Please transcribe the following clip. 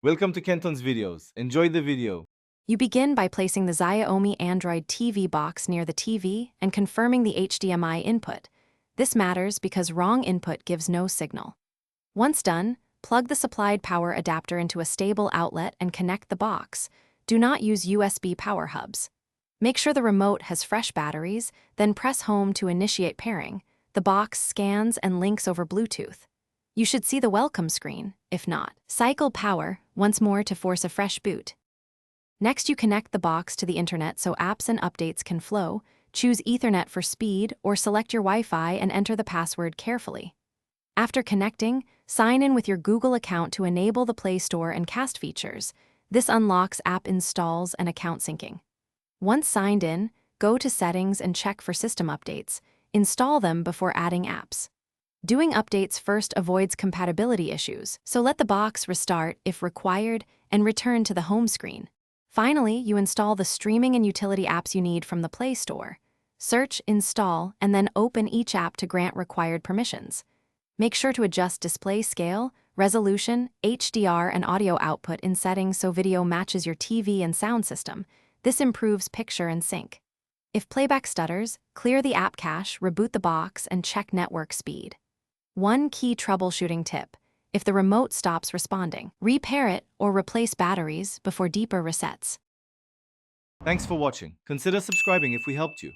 Welcome to Kenton's videos. Enjoy the video. You begin by placing the Xiaomi Android TV box near the TV and confirming the HDMI input. This matters because wrong input gives no signal. Once done, plug the supplied power adapter into a stable outlet and connect the box. Do not use USB power hubs. Make sure the remote has fresh batteries, then press home to initiate pairing. The box scans and links over Bluetooth. You should see the welcome screen. If not, cycle power once more to force a fresh boot. Next, you connect the box to the internet so apps and updates can flow. Choose Ethernet for speed or select your Wi-Fi and enter the password carefully. After connecting, sign in with your Google account to enable the Play Store and Cast features. This unlocks app installs and account syncing. Once signed in, go to Settings and check for system updates. Install them before adding apps. Doing updates first avoids compatibility issues, so let the box restart if required and return to the home screen. Finally, you install the streaming and utility apps you need from the Play Store. Search, install, and then open each app to grant required permissions. Make sure to adjust display scale, resolution, HDR, and audio output in settings so video matches your TV and sound system. This improves picture and sync. If playback stutters, clear the app cache, reboot the box, and check network speed. One key troubleshooting tip: if the remote stops responding, repair it or replace batteries before deeper resets. Thanks for watching. Consider subscribing if we helped you.